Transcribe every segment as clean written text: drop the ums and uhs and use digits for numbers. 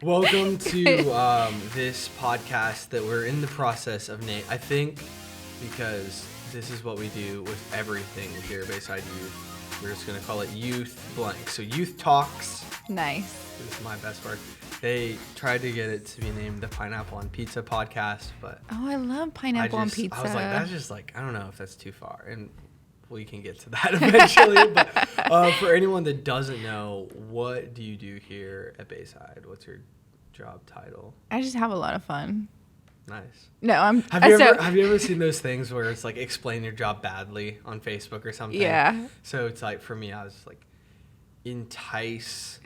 Welcome to this podcast that we're in the process of naming. I think because this is what we do with everything here at Bayside Youth. We're just going to call it Youth Blank. So Youth Talks. Nice. This is my best work. They tried to get it to be named the Pineapple on Pizza podcast, but... Oh, I love pineapple on pizza. I was like, that's just like, I don't know if that's too far. And we can get to that eventually. But for anyone that doesn't know, what do you do here at Bayside? What's your job title? I just have a lot of fun. Nice. No, Have you ever seen those things where it's like explain your job badly on Facebook or something? Yeah. So it's like, for me, I was like, entice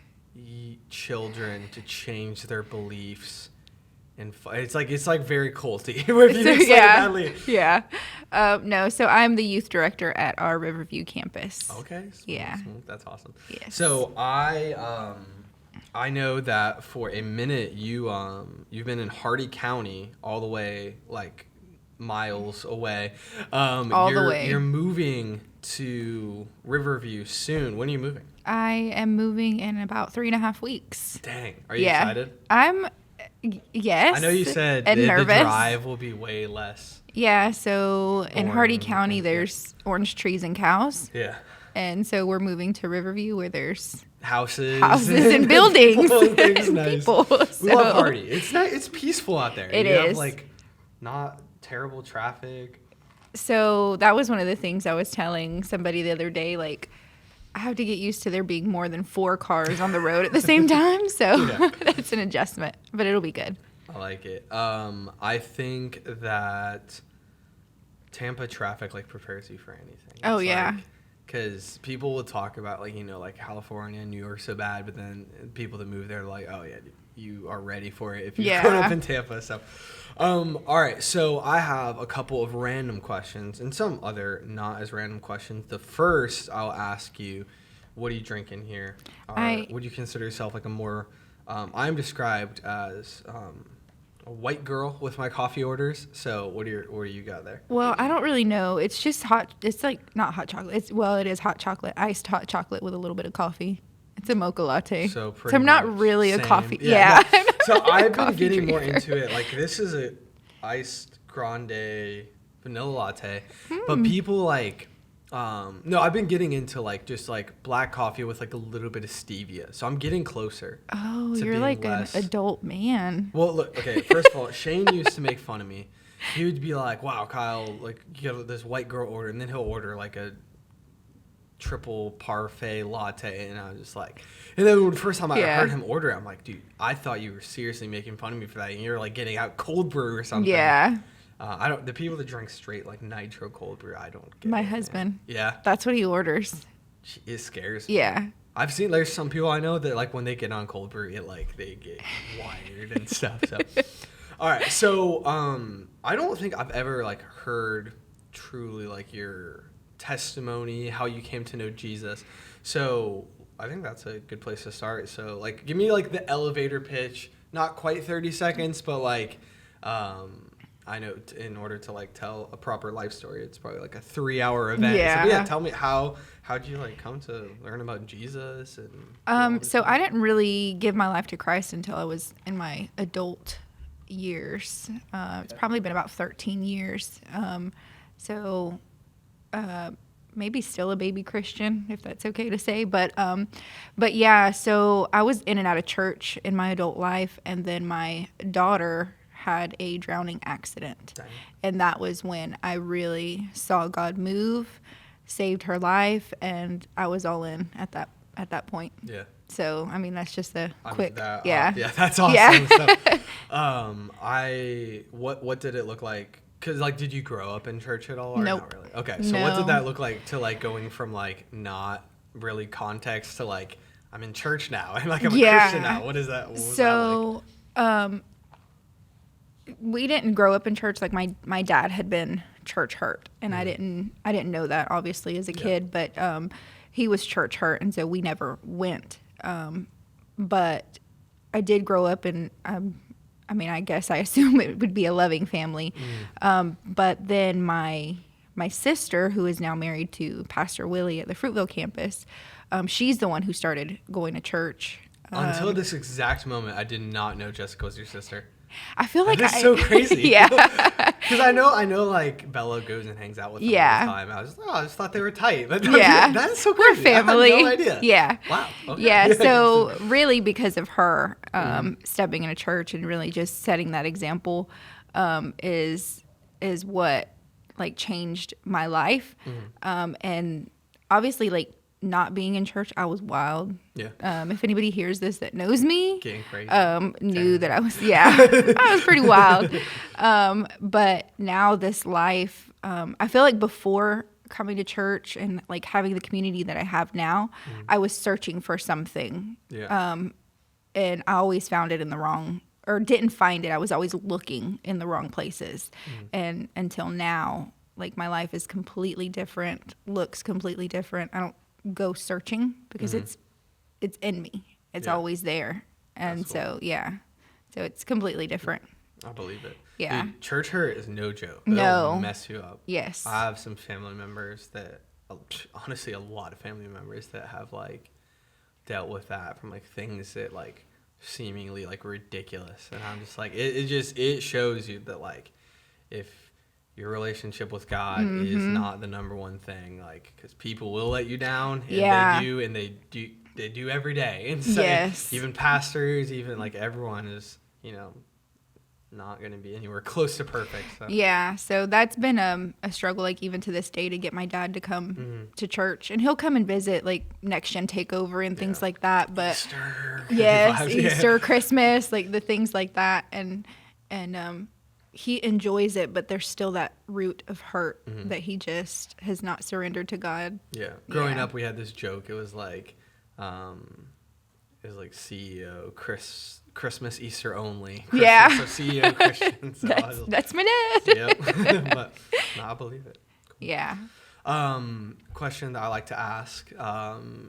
children to change their beliefs. And it's like very culty. If you explain it badly. Yeah. No, so I'm the youth director at our Riverview campus. Okay. Smooth. That's awesome. Yes. So I know that for a minute you've been in Hardy County all the way like miles away. All the way. You're moving to Riverview soon. When are you moving? I am moving in about 3.5 weeks. Dang. Are you excited? Yes. I know you said and the nervous. drive will be way less. Yeah, so in Hardy County there's orange trees and cows. Yeah. And so we're moving to Riverview where there's houses and buildings and things. Nice. People. We love Hardy. It's nice. It's peaceful out there. It you is. have like not terrible traffic. So that was one of the things I was telling somebody the other day, like I have to get used to there being more than 4 cars on the road at the same time. So that's an adjustment, but it'll be good. I like it. I think that Tampa traffic like prepares you for anything. Oh, yeah. Because people will talk about like California and New York so bad, but then people that move there are like, oh yeah, you are ready for it if you've grown up in Tampa. So, all right. So I have a couple of random questions and some other not as random questions. The first I'll ask you, what are you drinking here? Would you consider yourself like a more? I'm described as a white girl with my coffee orders. So what do you got there? Well, I don't really know. It's just hot. It's like not hot chocolate. It is hot chocolate, iced hot chocolate with a little bit of coffee. It's a mocha latte. So I'm not really a coffee. Yeah. No. So I've been getting more into it. Like this is a iced grande vanilla latte, but people like. No, I've been getting into like just like black coffee with like a little bit of stevia. So I'm getting closer. Oh, you're like an adult man. Well, look, okay, first of all, Shane used to make fun of me. He would be like, wow, Kyle, like you got this white girl order, and then he'll order like a triple parfait latte, and I was just like, and then the first time I heard him order it, I'm like, dude, I thought you were seriously making fun of me for that, and you're like getting out cold brew or something. Yeah. The people that drink straight like nitro cold brew, I don't get My it, husband. Man. Yeah. That's what he orders. It scares me. Yeah. I've seen there's some people I know that like when they get on cold brew, they get wired and stuff. So, all right. So, I don't think I've ever like heard truly like your testimony, how you came to know Jesus. So I think that's a good place to start. So like, give me like the elevator pitch, not quite 30 seconds, but like, I know in order to like tell a proper life story, it's probably like a 3-hour event. Yeah. So yeah, tell me how'd you like come to learn about Jesus and so I didn't really give my life to Christ until I was in my adult years. It's probably been about 13 years. So maybe still a baby Christian, if that's okay to say. But yeah, so I was in and out of church in my adult life, and then my daughter had a drowning accident. Dang. And that was when I really saw God move, saved her life, and I was all in at that point. Yeah. So, I mean, that's just quick. Yeah, that's awesome. Yeah. So, what did it look like? Because, like, did you grow up in church at all? Or Nope. Not really? Okay, so what did that look like to, like, going from, like, not really context to, like, I'm in church now and, like, I'm a Christian now? What is that? What was that like? We didn't grow up in church. Like, my dad had been church hurt, and I didn't know that, obviously, as a kid, but he was church hurt, and so we never went. But I did grow up in, I mean, I guess I assume it would be a loving family. But then my sister, who is now married to Pastor Willie at the Fruitville campus, she's the one who started going to church. Until this exact moment, I did not know Jessica was your sister. I feel like that's so crazy. Yeah. Because I know, like Bella goes and hangs out with them all the time. I just thought they were tight. Yeah, that is so crazy. We're family. I had no idea. Yeah. Wow. Okay. Yeah. So really, because of her stepping in a church and really just setting that example, is what like changed my life. And obviously, like not being in church, I was wild. Yeah. If anybody hears this that knows me, getting crazy. Knew that I was, I was pretty wild. But now this life, I feel like before coming to church and like having the community that I have now, I was searching for something. Yeah. And I always found it in the wrong, or didn't find it. I was always looking in the wrong places. And until now, like my life is completely different, looks completely different. I don't go searching because it's in me. It's always there. And so it's completely different. I believe it. Yeah. Dude, church hurt is no joke. No. It'll mess you up. Yes. I have some family members that, honestly, a lot of family members that have like dealt with that from like things that like seemingly like ridiculous. And I'm just like, it shows you that like if your relationship with God is not the number one thing, like, because people will let you down, and they do every day, and so even pastors, even like everyone is, not going to be anywhere close to perfect. So. Yeah, so that's been a struggle, like even to this day, to get my dad to come to church, and he'll come and visit like Next Gen Takeover and things like that. But Easter, Christmas, like the things like that, and he enjoys it, but there's still that root of hurt that he just has not surrendered to God. Yeah. Growing up, we had this joke. It was like CEO Christmas, Easter only. So CEO Christian. So that's my dad. Yep. But no, I believe it. Cool. Yeah. Question that I like to ask.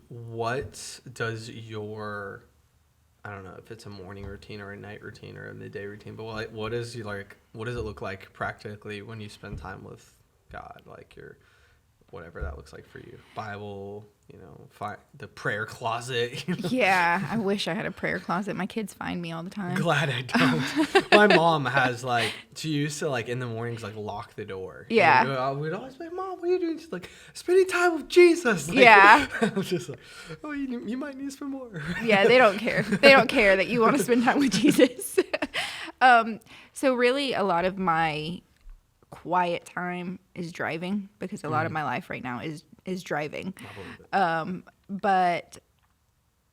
What does your, I don't know if it's a morning routine or a night routine or a midday routine, but what does it look like practically when you spend time with God? Like your, whatever that looks like for you. Bible, the prayer closet. Yeah, I wish I had a prayer closet. My kids find me all the time. Glad I don't. My mom has she used to in the mornings lock the door. Yeah. And we'd always be like, Mom, what are you doing? She's like, spending time with Jesus. Yeah. I was just like, oh, you might need some more. Yeah, they don't care. They don't care that you want to spend time with Jesus. So really a lot of my quiet time is driving, because a lot of my life right now is driving. But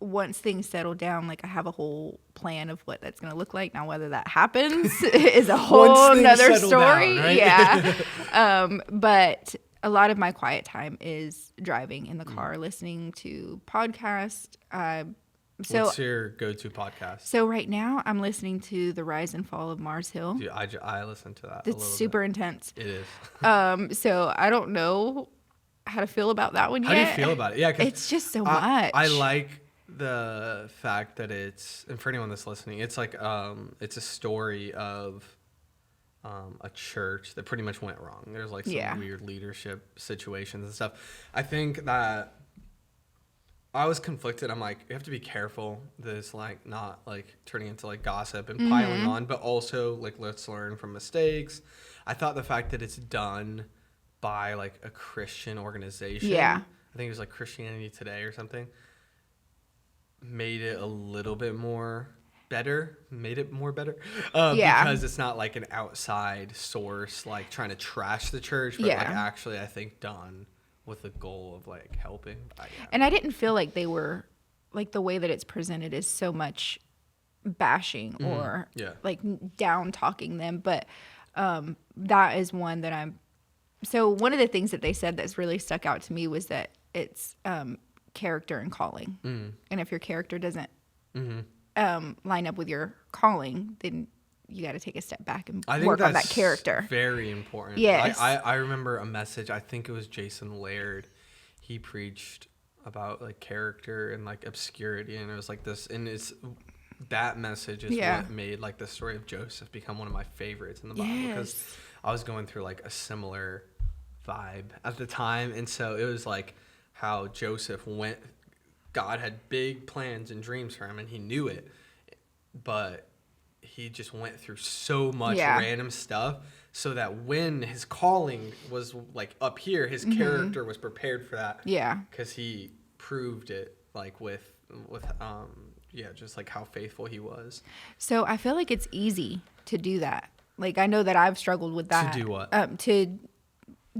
once things settle down, I have a whole plan of what that's going to look like. Now, whether that happens is a whole nother story. Down, right? Yeah. But a lot of my quiet time is driving in the car, listening to podcasts. What's your go-to podcast? So right now I'm listening to The Rise and Fall of Mars Hill. Dude, I listen to that. It's super intense. It is. So I don't know how to feel about that one yet. How do you feel about it? Yeah, it's just so much. I like the fact that it's, and for anyone that's listening, it's it's a story of a church that pretty much went wrong. There's some weird leadership situations and stuff. I think that I was conflicted. I'm like, you have to be careful. This not turning into gossip and piling on, but also let's learn from mistakes. I thought the fact that it's done by a Christian organization. Yeah. I think it was Christianity Today or something. Made it a little bit more better. Because it's not an outside source trying to trash the church, but actually I think done with the goal of helping. And I didn't feel like they were the way that it's presented is so much bashing or down talking them, but that is one that so one of the things that they said that's really stuck out to me was that it's character and calling. And if your character doesn't line up with your calling, then you got to take a step back and work on that character. Very important. Yes. I remember a message. I think it was Jason Laird. He preached about character and obscurity, and it was this. And that message is what made the story of Joseph become one of my favorites in the Bible, because I was going through a similar vibe at the time, and so it was how Joseph went God had big plans and dreams for him, and he knew it, but he just went through so much random stuff so that when his calling was like up here, his character was prepared for that. Yeah. Because he proved it like with just like how faithful he was. So I feel like it's easy to do that. Like I know that I've struggled with that. To do what? To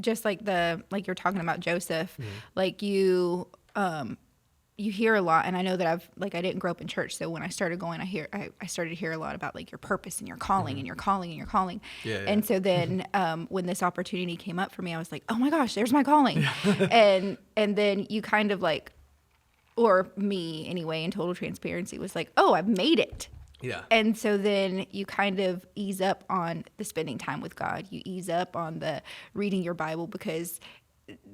just like you're talking about Joseph, like you hear a lot, and I know that I didn't grow up in church, so when I started going, I started to hear a lot about like your purpose and your calling and your calling and your calling. Yeah. And so then when this opportunity came up for me, I was like, oh my gosh, there's my calling. and then you kind of like, or me anyway, in total transparency, was like, oh, I've made it. Yeah. And so then you kind of ease up on the spending time with God. You ease up on the reading your Bible, because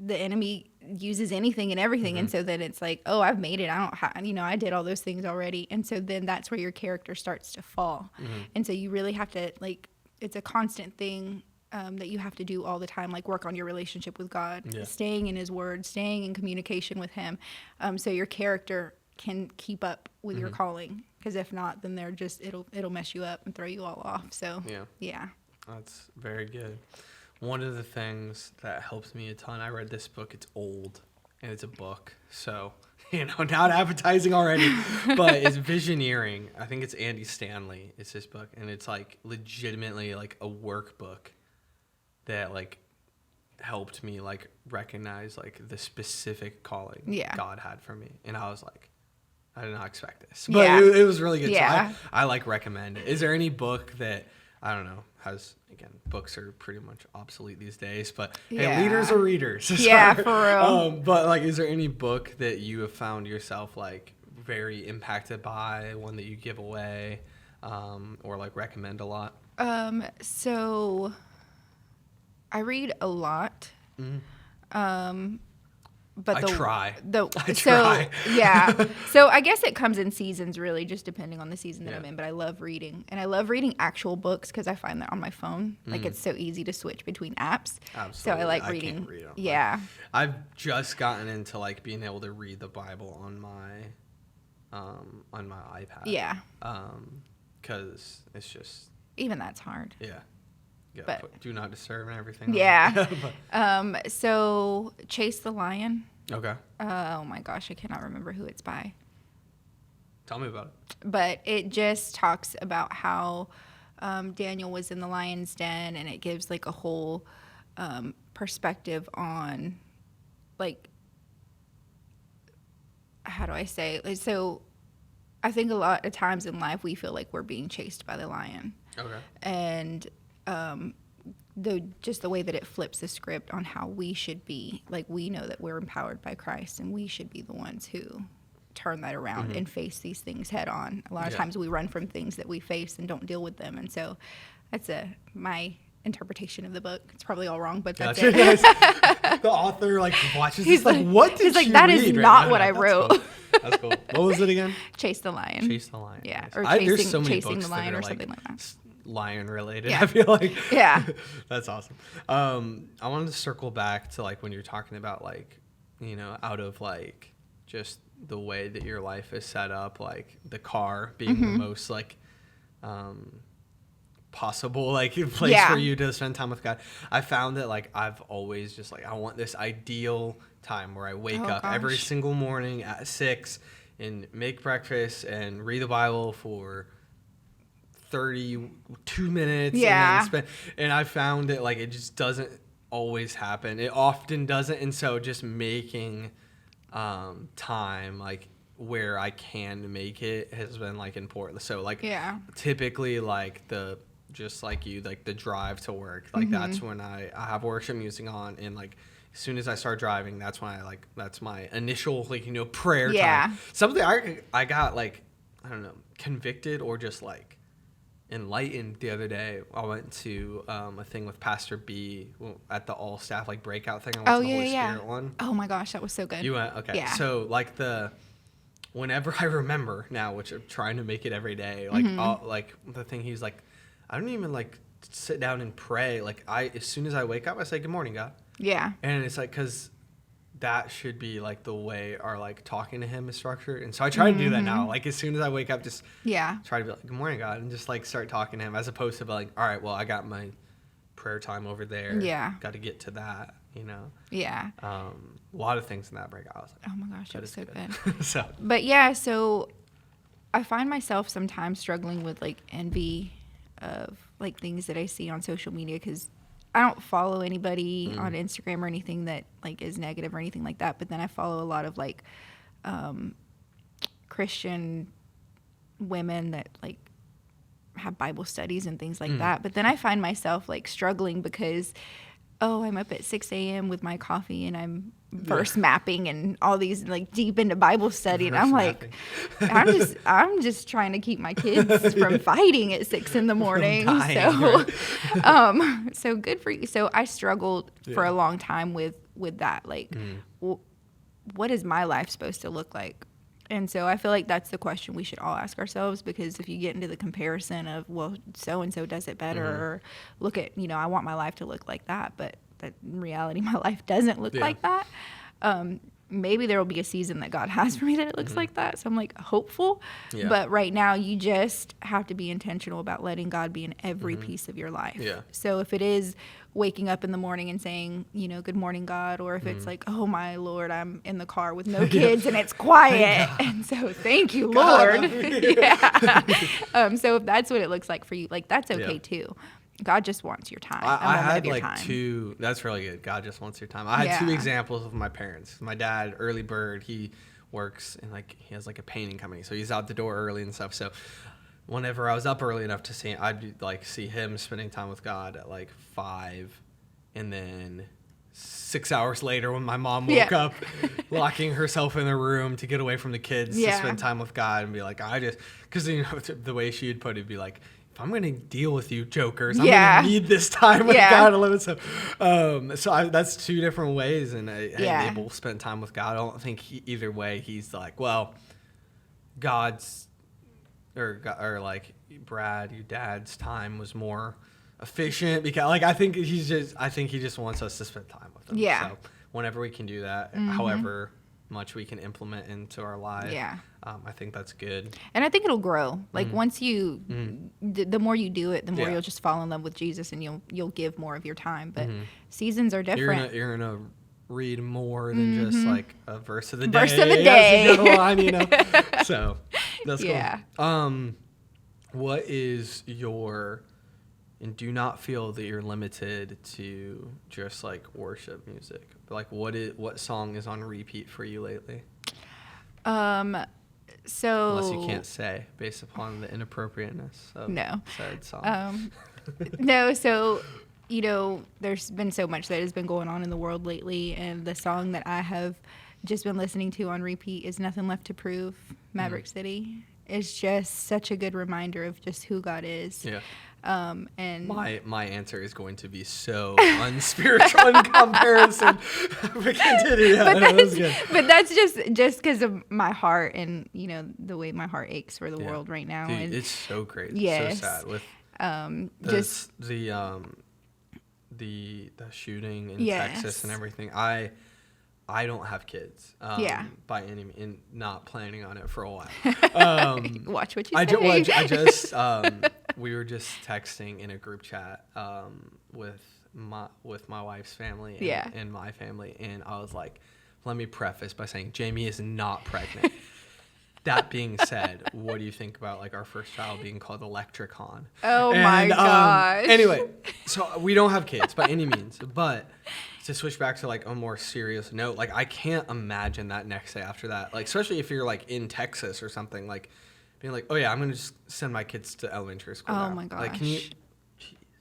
the enemy uses anything and everything. And so then it's like, oh, I've made it. I did all those things already. And so then that's where your character starts to fall. And so you really have to, like, it's a constant thing that you have to do all the time, like work on your relationship with God, staying in his word, staying in communication with him. So your character can keep up with your calling. Because if not, then it'll mess you up and throw you all off. So yeah. That's very good. One of the things that helps me a ton, I read this book. It's old, and it's a book. So, not appetizing already, but it's Visioneering. I think it's Andy Stanley. It's this book, and it's like legitimately like a workbook that like helped me like recognize like the specific calling God had for me. And I was like, I did not expect this, but it was really good. Yeah. So I like recommend it. Is there any book that, I don't know, books are pretty much obsolete these days, but hey, leaders are readers. Yeah, for real. But like, is there any book that you have found yourself like very impacted by, one that you give away, or like recommend a lot? So I read a lot. But I try. Yeah. So I guess it comes in seasons, really, just depending on the season that I'm in. But I love reading. And I love reading actual books because I find that on my phone. Like, it's so ezy to switch between apps. Absolutely. So I like reading. Can't read yeah. I've just gotten into, like, being able to read the Bible on my iPad. Yeah. Because it's just... Even that's hard. Yeah. But do not disturb and everything. Yeah. So Chase the Lion. Okay. Oh my gosh, I cannot remember who it's by. Tell me about it. But it just talks about how Daniel was in the lion's den, and it gives like a whole perspective on, like, how do I say? So I think a lot of times in life we feel like we're being chased by the lion. Okay. And the way that it flips the script on how we should be, like, we know that we're empowered by Christ, and we should be the ones who turn that around and face these things head on. A lot of times we run from things that we face and don't deal with them, and so that's my interpretation of the book. It's probably all wrong, but that's it. The author like watches. He's like, what did he's like, you that read is right not now? what I wrote. Cool. That's cool. What was it again? Chase the Lion. Chase the Lion. Yeah, Nice. or there's so many chasing books the lion that are or something like that. Lion related. Yeah. I feel like. Yeah. That's awesome. I wanted to circle back to like when you're talking about like, out of like just the way that your life is set up, like the car being the most like possible like place for you to spend time with God. I found that like I've always just like, I want this ideal time where I wake up every single morning at 6 and make breakfast and read the Bible for 32 minutes. And I found that like it just doesn't always happen. It often doesn't. And so just making time like where I can make it has been like important. So like typically like just like you, like the drive to work, like that's when I have worship music on, and like as soon as I start driving, that's when that's my initial like prayer time. Something I got like, I don't know, convicted or just like enlightened the other day. I went to a thing with Pastor B at the all staff like breakout thing. I went to the Holy Spirit one. Oh my gosh, that was so good. You went? Okay. Yeah. So like whenever I remember now, which I'm trying to make it every day, like like the thing he's like, I don't even like sit down and pray. Like as soon as I wake up, I say, good morning, God. Yeah. And it's like, cause that should be like the way our like talking to him is structured. And so I try to do that now. Like as soon as I wake up, just try to be like, good morning, God, and just like start talking to him, as opposed to like, all right, well, I got my prayer time over there. Got to get to that, you know? A lot of things in that break. I was like, oh my gosh, that was so good. But so I find myself sometimes struggling with like envy of like things that I see on social media, because I don't follow anybody on Instagram or anything that like is negative or anything like that. But then I follow a lot of like Christian women that like have Bible studies and things like that. But then I find myself like struggling because, I'm up at 6 a.m. with my coffee and I'm verse mapping and all these like deep into Bible study. And I'm like, I'm just trying to keep my kids from fighting at 6 in the morning. So good for you. So I struggled for a long time with that. Like, what is my life supposed to look like? And so I feel like that's the question we should all ask ourselves, because if you get into the comparison of, well, so-and-so does it better, or look at, I want my life to look like that, but that in reality, my life doesn't look like that. Maybe there will be a season that God has for me that it looks like that. So I'm like hopeful. But right now you just have to be intentional about letting God be in every piece of your life. So if it is waking up in the morning and saying, good morning, God, or if it's like, oh my Lord, I'm in the car with no kids and it's quiet. And so thank you, Lord. So if that's what it looks like for you, like that's okay too. God just wants your time. I had like two. That's really good. God just wants your time. I had two examples of my parents. My dad, early bird. He works in like, he has like a painting company, so he's out the door early and stuff. So whenever I was up early enough to see him, I'd like see him spending time with God at like 5, and then 6 hours later when my mom woke up, locking herself in the room to get away from the kids to spend time with God, and be like, because the way she would put it, be like, if I'm going to deal with you jokers, I'm going to need this time with God alone. So, that's two different ways, and I'm able to spend time with God. I don't think either way he's like, well, God's or like, Brad, your dad's time was more efficient, because like I think he just wants us to spend time with him. So whenever we can do that, however much we can implement into our life, I think that's good. And I think it'll grow. Like once you, the more you do it, the more you'll just fall in love with Jesus, and you'll give more of your time. But seasons are different. You're gonna read more than just like a verse of the day. Verse of the day. That's a good line, So that's cool. What is your, and do not feel that you're limited to just like worship music, but like what song is on repeat for you lately? So unless you can't say based upon the inappropriateness of said song. No, so there's been so much that has been going on in the world lately, and the song that I have just been listening to on repeat is Nothing Left to Prove, Maverick City. It's just such a good reminder of just who God is. And my answer is going to be so unspiritual in comparison. But continue. But that's just because of my heart, and the way my heart aches for the world right now. Dude, and it's so great. Yes. It's so sad with just the shooting in Texas and everything. I don't have kids by any means, and not planning on it for a while. Watch what you say. I just we were just texting in a group chat with my wife's family and my family, and I was like, let me preface by saying Jamie is not pregnant. That being said, what do you think about like our first child being called Electricon? My gosh. Anyway, so we don't have kids by any means, but to switch back to like a more serious note, like I can't imagine that next day after that, like especially if you're like in Texas or something, like being like, oh yeah, I'm gonna just send my kids to elementary school. Oh now. my gosh. Like, can you?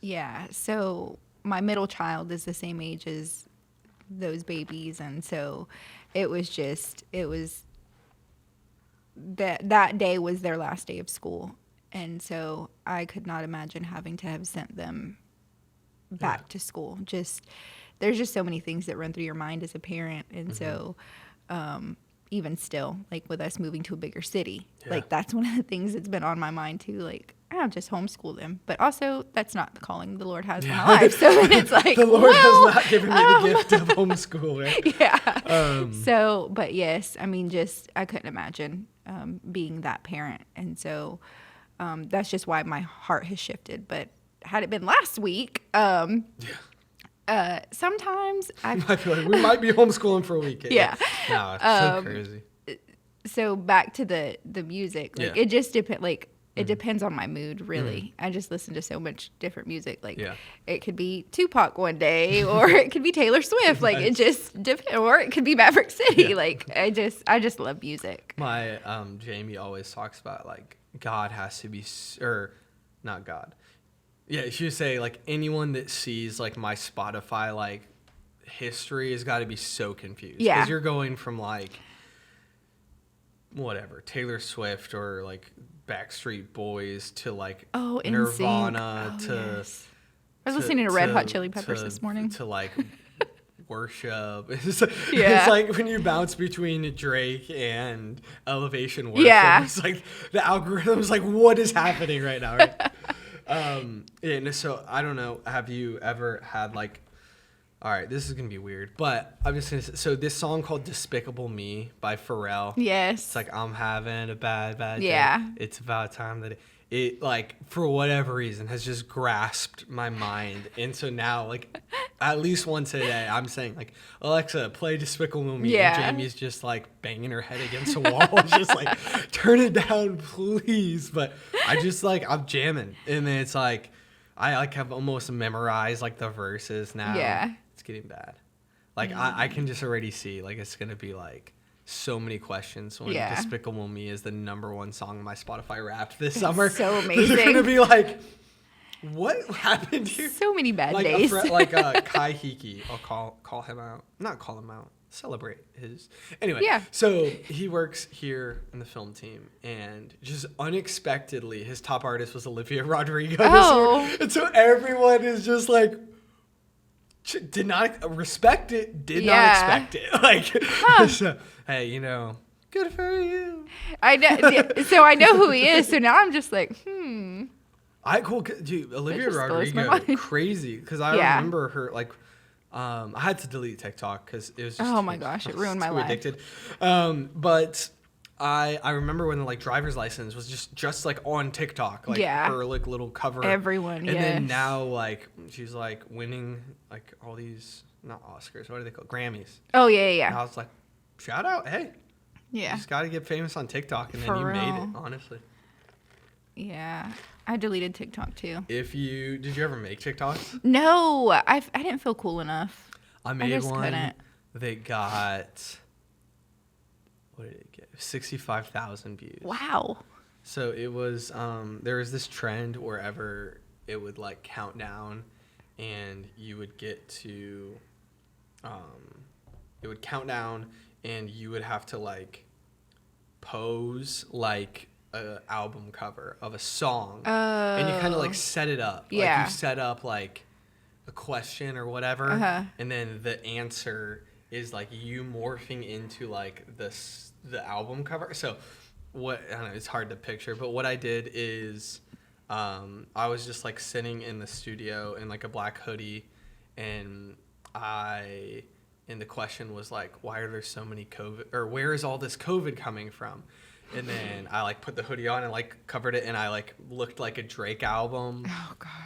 Yeah. So my middle child is the same age as those babies, and so it was that day was their last day of school, and so I could not imagine having to have sent them back to school. There's just so many things that run through your mind as a parent, and so even still, like with us moving to a bigger city, like that's one of the things that's been on my mind too. Like, I'll just homeschool them. But also, that's not the calling the Lord has in my life. So then it's like, the Lord has not given me the gift of homeschool, right? Yeah. So, but yes, I mean, I couldn't imagine being that parent. And so that's just why my heart has shifted. But had it been last week, sometimes I feel like we might be homeschooling for a week. Yeah. No, it's so crazy. So back to the music, like it just depends. Like it depends on my mood, really. I just listen to so much different music. Like it could be Tupac one day, or it could be Taylor Swift. Like it just depends, or it could be Maverick City. Yeah. Like I just love music. My Jamie always talks about like God has to be, or not God. Yeah, she would say like anyone that sees like my Spotify like history has got to be so confused. Yeah, because you're going from like whatever Taylor Swift or like Backstreet Boys to like Nirvana to. Yes. I was listening to Red Hot Chili Peppers this morning. To like worship. It's like when you bounce between Drake and Elevation Worship. Yeah. It's like the algorithm's like, what is happening right now? Right? So I don't know. Have you ever had like, all right, this is going to be weird, but I'm just going to say, so this song called Despicable Me by Pharrell. Yes. It's like, I'm having a bad day. Yeah. It's about time that it like, for whatever reason, has just grasped my mind. And so now, like, at least once a day, I'm saying, like, Alexa, play Despicable Me. Yeah. And Jamie's just, like, banging her head against a wall. It's just like, turn it down, please. But I just, like, I'm jamming. And then it's like, I, like, have almost memorized, like, the verses now. Yeah. It's getting bad. Like, I can just already see, like, it's going to be, like, so many questions when Despicable Me is the #1 song on my Spotify Wrapped this summer. So amazing. They're going to be like, what happened here? So many bad like days. Kai Hiki, I'll call him out. Not call him out. Celebrate his. Anyway, so he works here in the film team, and just unexpectedly, his top artist was Olivia Rodrigo. Oh. And so everyone is just like, did not respect it, did not expect it. Like, so, hey, you know, good for you. I know. So I know who he is. So now I'm just like, Dude, Olivia Rodrigo, crazy. Because I remember her, like, I had to delete TikTok because it was just oh my gosh, it ruined my life. Addicted. But I remember when the like driver's license was just like on TikTok, like her like little cover. Everyone, and then now like she's like winning like all these not Oscars, what are they called? Grammys. Oh yeah. And I was like, shout out, hey. Yeah. You just got to get famous on TikTok, and then you made it, honestly. Yeah. I deleted TikTok too. Did you ever make TikToks? No, I didn't feel cool enough. I made one that got, what did it get? 65,000 views. Wow. So it was, there was this trend wherever it would like count down, and you would get to, it would count down, and you would have to like pose like a album cover of a song, and you kind of like set it up. Like you set up like a question or whatever, and then the answer is like you morphing into like the album cover. So I don't know, it's hard to picture, but what I did is I was just like sitting in the studio in like a black hoodie, and the question was like, why are there so many COVID, or where is all this COVID coming from? And then I like put the hoodie on and like covered it, and I like looked like a Drake album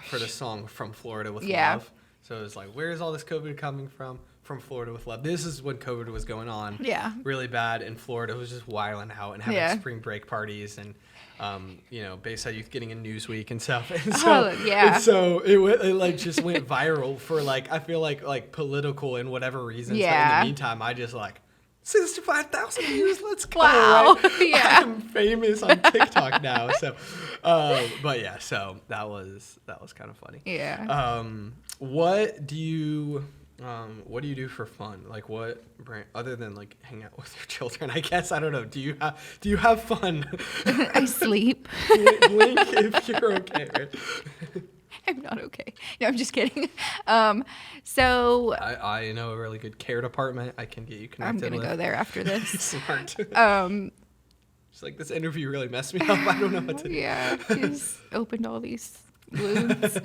for the song From Florida with Love. So it was like, where is all this COVID coming from? From Florida with Love. This is when COVID was going on. Yeah. Really bad, and Florida was just wilding out and having spring break parties, and Bayside Youth getting a Newsweek and stuff. And so, it like just went viral for like, I feel like political and whatever reasons. Yeah. But in the meantime, I just like 65,000 views. Let's go. Wow. Right? Yeah. I'm famous on TikTok now. So, but yeah, so that was kind of funny. Yeah. What do you do for fun? Like what, other than like hang out with your children, I guess, I don't know. Do you have fun? I sleep. Blink if you're okay, right? I'm not okay. No, I'm just kidding. So I know a really good care department I can get you connected with. I'm going to go there after this. Smart. She's like, this interview really messed me up. I don't know what to do. Yeah, she's opened all these wounds.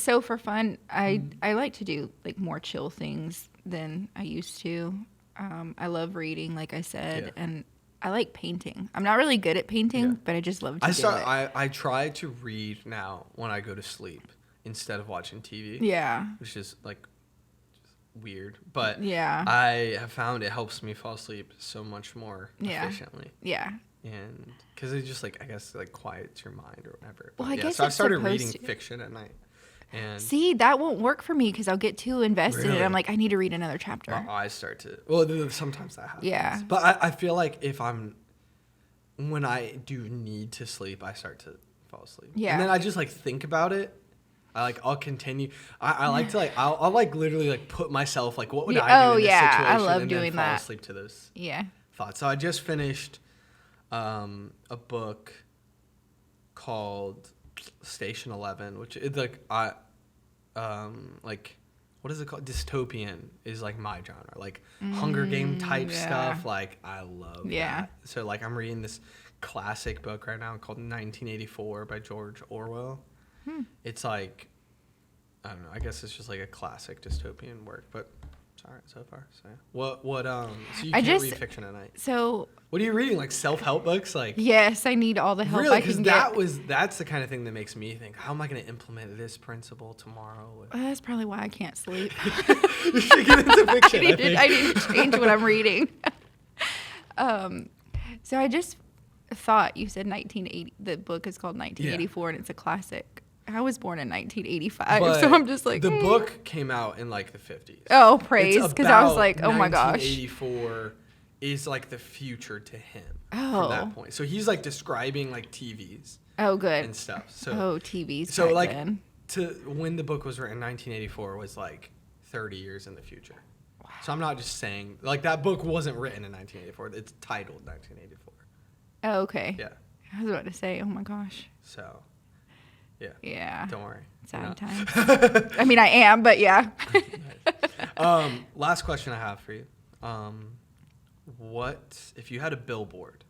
So for fun, I like to do like more chill things than I used to. I love reading, like I said, and I like painting. I'm not really good at painting, but I just love to do it. I try to read now when I go to sleep instead of watching TV. Yeah. Which is like weird, but yeah, I have found it helps me fall asleep so much more efficiently. Yeah. And because it just like, I guess, like quiets your mind or whatever. Well, I guess so I've started reading to. fiction at night. And see, that won't work for me because I'll get too invested and I'm like, I need to read another chapter. My eyes start to, well, sometimes that happens. Yeah. But I feel like when I do need to sleep, I start to fall asleep. Yeah. And then I just like think about it. I'll continue. I like to like, I'll like literally like put myself like, what would I do in this situation? I love and doing then fall that. asleep to those thoughts. So I just finished a book called Station 11, which is like what is it called? Dystopian is like my genre, like Hunger Game type stuff. Like I love that. So like I'm reading this classic book right now called 1984 by George Orwell. It's like, I don't know, I guess it's just like a classic dystopian work, but it's all right so far. So so you can't read fiction at night. So what are you reading? Like self-help books? Like yes, I need all the help really, I can get. That's the kind of thing that makes me think, how am I going to implement this principle tomorrow? That's probably why I can't sleep. You should get into fiction. I need to change what I'm reading. So I just thought you said 1980. The book is called 1984, and it's a classic. I was born in 1985, so I'm just like... The book came out in, like, the 50s. Oh, praise, because I was like, oh, my gosh. 1984 is, like, the future to him from that point. So he's, like, describing, like, TVs. Oh, good. And stuff. So, TVs So, like, then. when the book was written, 1984 was, like, 30 years in the future. Wow. So I'm not just saying... Like, that book wasn't written in 1984. It's titled 1984. Oh, okay. Yeah. I was about to say, oh, my gosh. So... Yeah. Yeah. Don't worry. Sad times. I mean, I am, but yeah. Last question I have for you. What if you had a billboard?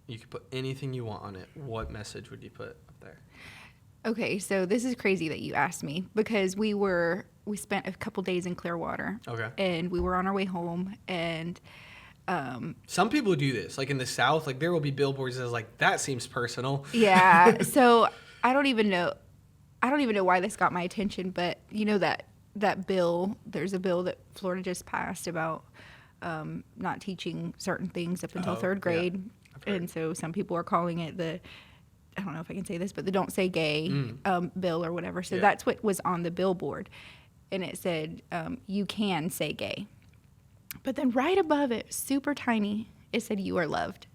You could put anything you want on it. What message would you put up there? Okay, so this is crazy that you asked me because we spent a couple days in Clearwater. Okay. And we were on our way home and some people do this, like in the South, like there will be billboards that's like, that seems personal. Yeah. So I don't even know why this got my attention, but you know that bill, there's a bill that Florida just passed about not teaching certain things up until third grade. Yeah. And so some people are calling it I don't know if I can say this, but the Don't Say Gay bill or whatever. So that's what was on the billboard. And it said, you can say gay. But then right above it, super tiny, it said, you are loved.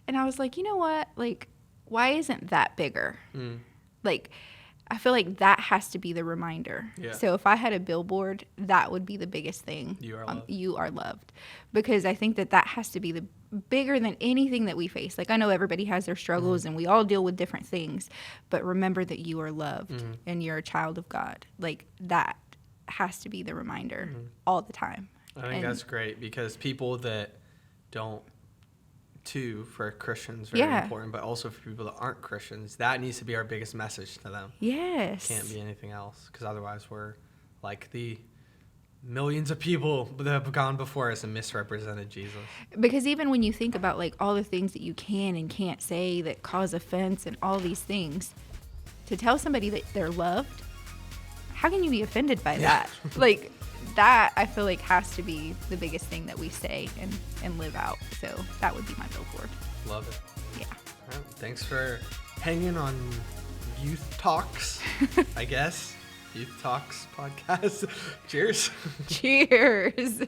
And I was like, you know what? Like, why isn't that bigger? Like, I feel like that has to be the reminder. Yeah. So if I had a billboard, that would be the biggest thing. You are loved. You are loved. Because I think that has to be the bigger than anything that we face. Like, I know everybody has their struggles and we all deal with different things. But remember that you are loved and you're a child of God. Like, that has to be the reminder all the time. I think that's great because people that don't, too, for Christians, very important, but also for people that aren't Christians, that needs to be our biggest message to them. Yes. It can't be anything else because otherwise we're like the millions of people that have gone before us and misrepresented Jesus. Because even when you think about like all the things that you can and can't say that cause offense and all these things, to tell somebody that they're loved, how can you be offended by that? Like, that I feel like has to be the biggest thing that we say and live out. So that would be my billboard. Love it. Yeah. Well, thanks for hanging on Youth Talks, I guess. Youth Talks podcast. Cheers. Cheers.